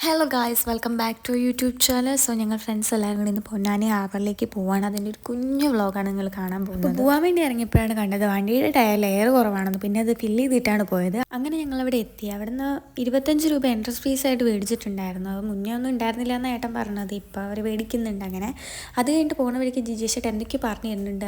Hello guys, welcome back to YouTube channel. So ഞങ്ങൾ friends എല്ലാവരും കൂടി ഇന്ന് പൊന്നാനി ഹാർബറിലേക്ക് പോവാണ്. അതിൻ്റെ ഒരു കുഞ്ഞു വ്ളോഗാണ് നിങ്ങൾ കാണാൻ പോകുന്നത്. പോകാൻ വേണ്ടി ഇറങ്ങിയപ്പോഴാണ് കണ്ടത് വണ്ടിയുടെ ടയറിൽ എയർ കുറവാണെന്ന്. പിന്നെ അത് ഫില്ല് ചെയ്തിട്ടാണ് പോയത്. അങ്ങനെ ഞങ്ങൾ അവിടെ എത്തി. അവിടെ നിന്ന് 25 രൂപ എൻട്രൻസ് ഫീസ് ആയിട്ട് മേടിച്ചിട്ടുണ്ടായിരുന്നു. അത് മുന്നേ ഒന്നും ഉണ്ടായിരുന്നില്ല എന്ന് ഏട്ടൻ പറഞ്ഞത്. ഇപ്പോൾ അവർ മേടിക്കുന്നുണ്ട്. അങ്ങനെ അത് കഴിഞ്ഞിട്ട് പോകുന്ന വഴിക്ക് ജിജേഷേട്ട് എന്തൊക്കെ പറഞ്ഞു തരുന്നുണ്ട്.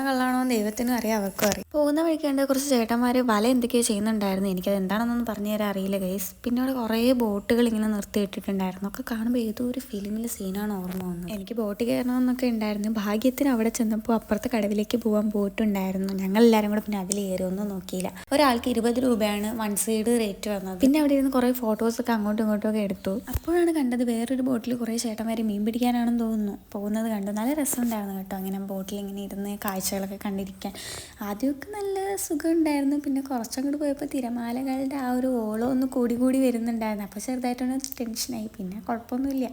കള്ളാണോ ദൈവത്തിനും അറിയാം, അവർക്കും അറിയാം. പോകുന്ന വഴിക്കേണ്ട കുറച്ച് ചേട്ടന്മാർ വല എന്തൊക്കെയോ ചെയ്യുന്നുണ്ടായിരുന്നു. എനിക്കത് എന്താണെന്നൊന്നും പറഞ്ഞു തരാൻ അറിയില്ല ഗൈസ്. പിന്നെ അവിടെ കുറേ ബോട്ടുകൾ ഇങ്ങനെ നിർത്തിയിട്ടിട്ടുണ്ടായിരുന്നു. ഒക്കെ കാണുമ്പോൾ ഏതോ ഒരു ഫിലിമിലെ സീനാണ് ഓർമ്മ വന്നത്. എനിക്ക് ബോട്ട് കയറണമെന്നൊക്കെ ഉണ്ടായിരുന്നു. ഭാഗ്യത്തിന് അവിടെ ചെന്നപ്പോൾ അപ്പുറത്തെ കടവിലേക്ക് പോകാൻ ബോട്ടുണ്ടായിരുന്നു. ഞങ്ങൾ എല്ലാവരും കൂടെ പിന്നെ അതിൽ കയറി ഒന്നും നോക്കിയില്ല. ഒരാൾക്ക് 20 രൂപയാണ് വൺ സൈഡ് റേറ്റ് വന്നത്. പിന്നെ അവിടെ ഇരുന്ന് കുറേ ഫോട്ടോസൊക്കെ അങ്ങോട്ടും ഇങ്ങോട്ടും ഒക്കെ എടുത്തു. അപ്പോഴാണ് കണ്ടത് വേറൊരു ബോട്ടിൽ കുറേ ചേട്ടന്മാർ മീൻ പിടിക്കാനാണെന്ന് തോന്നുന്നു പോകുന്നത് കണ്ടു. നല്ല രസമുണ്ടായിരുന്നു കേട്ടോ. അങ്ങനെ ബോട്ടിൽ ഇങ്ങനെ ഇരുന്ന് കാഴ്ചകളൊക്കെ കണ്ടിരിക്കാൻ ആദ്യമൊക്കെ നല്ല സുഖം ഉണ്ടായിരുന്നു. പിന്നെ കുറച്ചങ്ങോട്ട് പോയപ്പോൾ തിരമാലകളുടെ ആ ഒരു ഓളം ഒന്ന് കൂടി കൂടി വരുന്നുണ്ടായിരുന്നു. അപ്പോൾ ചെറുതായിട്ടൊന്ന് ടെൻഷനായി. പിന്നെ കുഴപ്പമൊന്നുമില്ല.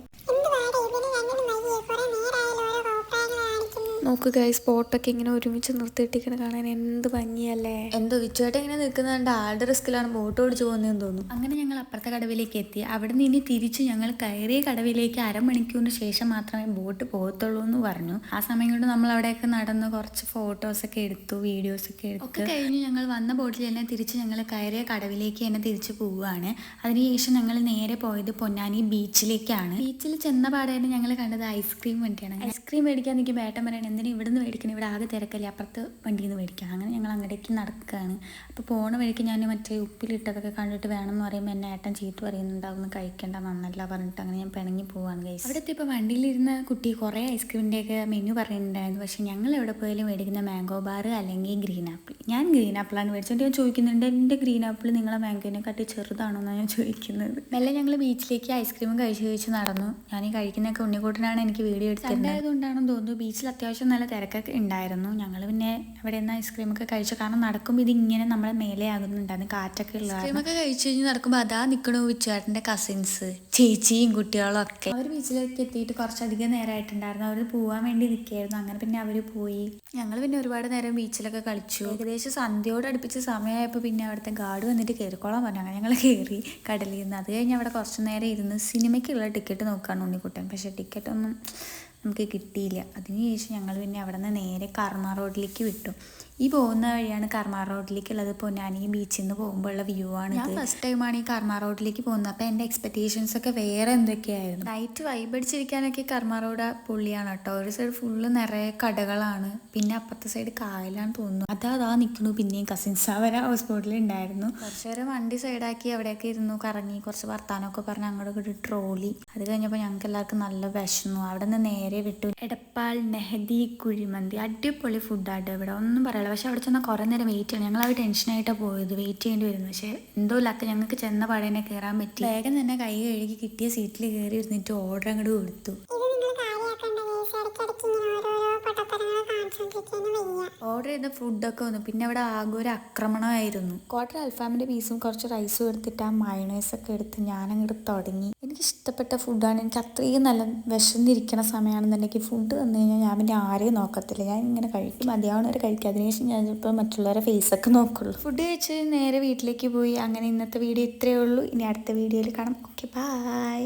നോക്ക് ഗൈസ്, ബോട്ടൊക്കെ ഇങ്ങനെ ഒരുമിച്ച് നിർത്തിയിട്ടിങ്ങനെ കാണാൻ എന്ത് ഭംഗിയല്ലേ. എന്തോ വിച്ചുവായിട്ട് ഇങ്ങനെ നിൽക്കുന്നുണ്ട്. ആളുടെ റിസ്കിലാണ് ബോട്ട് ഓടിച്ചു പോകുന്നതെന്ന് തോന്നുന്നു. അങ്ങനെ ഞങ്ങൾ അപ്പുറത്തെ കടവിലേക്ക് എത്തി. അവിടെ നിന്ന് ഇനി തിരിച്ച് ഞങ്ങൾ കയറിയ കടവിലേക്ക് അരമണിക്കൂറിന് ശേഷം മാത്രമേ ബോട്ട് പോകത്തുള്ളൂ എന്ന് പറഞ്ഞു. ആ സമയം കൊണ്ട് നമ്മൾ അവിടെയൊക്കെ നടന്ന് കുറച്ച് ഫോട്ടോസൊക്കെ എടുത്തു, വീഡിയോസൊക്കെ എടുത്തു. കഴിഞ്ഞ് ഞങ്ങൾ വന്ന ബോട്ടിൽ തന്നെ തിരിച്ച് ഞങ്ങൾ കയറിയ കടവിലേക്ക് തന്നെ തിരിച്ച് പോവുകയാണ്. അതിനുശേഷം ഞങ്ങൾ നേരെ പോയത് പൊന്നാനി ബീച്ചിലേക്കാണ്. ബീച്ചിൽ ചെന്ന പാടെ തന്നെ ഞങ്ങൾ കണ്ടത് ഐസ്ക്രീം വണ്ടിയാണ്. ഐസ്ക്രീം മേടിക്കാൻ നിൽക്കുമ്പോൾ ഏട്ടൻ പറയണം എന്തിനാ ഇവിടെ നിന്ന് മേടിക്കണം, ഇവിടെ ആകെ തിരക്കല്ലേ, അപ്പുറത്ത് വണ്ടിയിൽ നിന്ന് മേടിക്കാം. അങ്ങനെ ഞങ്ങൾ അങ്ങടേക്ക് നടക്കുകയാണ്. അപ്പോൾ പോണ വഴിക്ക് ഞാൻ മറ്റേ ഉപ്പിലിട്ടതൊക്കെ കണ്ടിട്ട് വേണമെന്ന് പറയുമ്പോൾ എന്നെ ഏട്ടൻ ചീത്ത പറയുന്നുണ്ടാവുന്ന കഴിക്കേണ്ട നന്നല്ല പറഞ്ഞിട്ട് അങ്ങനെ ഞാൻ പിണങ്ങി പോവാണ് ഗൈസ്. അവിടുത്തെ ഇപ്പോൾ വണ്ടിയിലിരുന്ന കുട്ടി കുറേ ഐസ്ക്രീമിൻ്റെയൊക്കെ മെനു പറയുന്നുണ്ടായിരുന്നു. പക്ഷേ ഞങ്ങൾ എവിടെ പോയാലും മേടിക്കുന്ന മാംഗോ ബാർ അല്ലെങ്കിൽ ഗ്രീൻ ആപ്പിൾ. ഞാൻ ഗ്രീൻ ആപ്പിളാണ് മേടിച്ചിട്ട് ഞാൻ ചോദിക്കുന്നുണ്ട് എൻ്റെ ഗ്രീൻ ആപ്പിൾ നിങ്ങളെ മാംഗോനെക്കാട്ടി ചെറുതാണോ എന്നാണ് ഞാൻ ചോദിക്കുന്നത്. മെല്ലെ ഞങ്ങൾ ബീച്ചിലേക്ക് ഐസ്ക്രീമും കഴിച്ച് നടന്നു. ഞാൻ ഈ കഴിക്കുന്നതൊക്കെ ഉണ്ണിക്കൂട്ടനാണ് എനിക്ക് വീഡിയോ എടുത്തത്. അതുകൊണ്ടാണെന്ന് തോന്നുന്നു ബീച്ചിൽ അത്യാവശ്യം നല്ല തിരക്കൊക്കെ ഉണ്ടായിരുന്നു. ഞങ്ങൾ പിന്നെ അവിടെ നിന്ന് ഐസ്ക്രീമൊക്കെ കഴിച്ചു. കാരണം നടക്കുമ്പോൾ ഇതിങ്ങനെ നമ്മളെ മേലെ ആകുന്നുണ്ടായിരുന്നു, കാറ്റൊക്കെ ഉള്ള ഐസ്ക്രീമൊക്കെ കഴിച്ച് കഴിഞ്ഞ് നടക്കുമ്പോൾ അതാ നിൽക്കണു വിച്ചുവേട്ടൻ്റെ കസിൻസ്, ചേച്ചിയും കുട്ടികളും ഒക്കെ. അവർ ബീച്ചിലേക്ക് എത്തിയിട്ട് കുറച്ചധികം നേരമായിട്ടുണ്ടായിരുന്നു. അവർ പോകാൻ വേണ്ടി നിൽക്കുകയായിരുന്നു. അങ്ങനെ പിന്നെ അവർ പോയി. ഞങ്ങൾ പിന്നെ ഒരുപാട് നേരം ബീച്ചിലൊക്കെ കളിച്ചു. ഏകദേശം സന്ധ്യയോട് അടുപ്പിച്ച് സമയമായപ്പോൾ പിന്നെ അവിടുത്തെ ഗാർഡ് വന്നിട്ട് കയറിക്കോളാൻ പറഞ്ഞു. അങ്ങനെ ഞങ്ങൾ കയറി കടലിൽ നിന്ന്. അത് കഴിഞ്ഞ് അവിടെ കുറച്ച് നേരം ഇരുന്ന് സിനിമയ്ക്കുള്ള ടിക്കറ്റ് നോക്കുകയാണ് ഉണ്ണിക്കുട്ടൻ. പക്ഷേ ടിക്കറ്റൊന്നും നമുക്ക് കിട്ടിയില്ല. അതിനുശേഷം ഞങ്ങൾ പിന്നെ അവിടെ നിന്ന് നേരെ കർമ്മ റോഡിലേക്ക് വിട്ടു. ഈ പോകുന്ന വഴിയാണ് കർമ്മ റോഡിലേക്കുള്ളത്. പൊന്നാനി ബീച്ചിൽ നിന്ന് പോകുമ്പോഴുള്ള വ്യൂ ആണ്. ഞാൻ ഫസ്റ്റ് ടൈമാണ് ഈ കർമ്മ റോഡിലേക്ക് പോകുന്നത്. അപ്പോൾ എൻ്റെ എക്സ്പെക്റ്റേഷൻസ് ഒക്കെ വേറെ എന്തൊക്കെയായിരുന്നു. നൈറ്റ് വൈബ് അടിച്ചിരിക്കാനൊക്കെ കർമ്മ റോഡ് പൊള്ളിയാണ് കേട്ടോ. ഒരു സൈഡ് ഫുള്ള് നിറയെ കടകളാണ്. പിന്നെ അപ്പുറത്തെ സൈഡ് കായലാന്ന് തോന്നുന്നു. അതാ നിൽക്കണു. പിന്നെയും കസിൻസ് അവർ ഹൗസ് ബോട്ടിൽ ഉണ്ടായിരുന്നു. കുറച്ച് നേരം വണ്ടി സൈഡാക്കി അവിടെയൊക്കെ ഇരുന്നു കറങ്ങി കുറച്ച് വർത്താനമൊക്കെ പറഞ്ഞ് അങ്ങോട്ട് ഒരു ട്രോളി. അത് കഴിഞ്ഞപ്പോൾ ഞങ്ങൾക്ക് എല്ലാവർക്കും നല്ല വിശന്നു. അവിടെ നിന്ന് നേരെ വിട്ടു എടപ്പാൾ നെഹദി കുഴിമന്തി. അടിപൊളി ഫുഡായിട്ട് ഇവിടെ ഒന്നും പറയാം. പക്ഷെ അവിടെ ചെന്നാൽ കുറേ നേരം വെയിറ്റ് ചെയ്യണം. ഞങ്ങൾ അത് ടെൻഷനായിട്ടാണ് പോയത്, വെയിറ്റ് ചെയ്യേണ്ടി വരുന്നു. പക്ഷേ എന്തോ ലക്ക് ഞങ്ങൾക്ക് ചെന്ന പാടേനെ കയറാൻ പറ്റി. വേഗം തന്നെ കൈ കഴുകി കിട്ടിയ സീറ്റിൽ കയറി ഇരുന്നിട്ട് ഓർഡർ അങ്ങോട്ട് കൊടുത്തു. ഓർഡർ ചെയ്ത ഫുഡൊക്കെ വന്നു. പിന്നെ അവിടെ ആകെ ഒരു ആക്രമണമായിരുന്നു. ക്വാർട്ടർ അൽഫാമിൻ്റെ പീസും കുറച്ച് റൈസും എടുത്തിട്ട് ആ മയണൈസൊക്കെ എടുത്ത് ഞാനങ്ങോട്ട് തുടങ്ങി. എനിക്കിഷ്ടപ്പെട്ട ഫുഡാണ്. എനിക്ക് അത്രയും നല്ല വിശന്നിരിക്കണ സമയമാണെന്നുണ്ടെങ്കിൽ ഫുഡ് വന്നു കഴിഞ്ഞാൽ ഞാൻ പിന്നെ ആരെയും നോക്കത്തില്ല. ഞാൻ ഇങ്ങനെ കഴിക്കും, മതിയാവുന്നവരെ കഴിക്കും. അതിനുശേഷം ഞാൻ ചിലപ്പോൾ മറ്റുള്ളവരെ ഫേസൊക്കെ നോക്കുള്ളൂ. ഫുഡ് കഴിച്ച് നേരെ വീട്ടിലേക്ക് പോയി. അങ്ങനെ ഇന്നത്തെ വീഡിയോ ഇത്രയേ ഉള്ളൂ. ഇനി അടുത്ത വീഡിയോയിൽ കാണാം. Okay, by.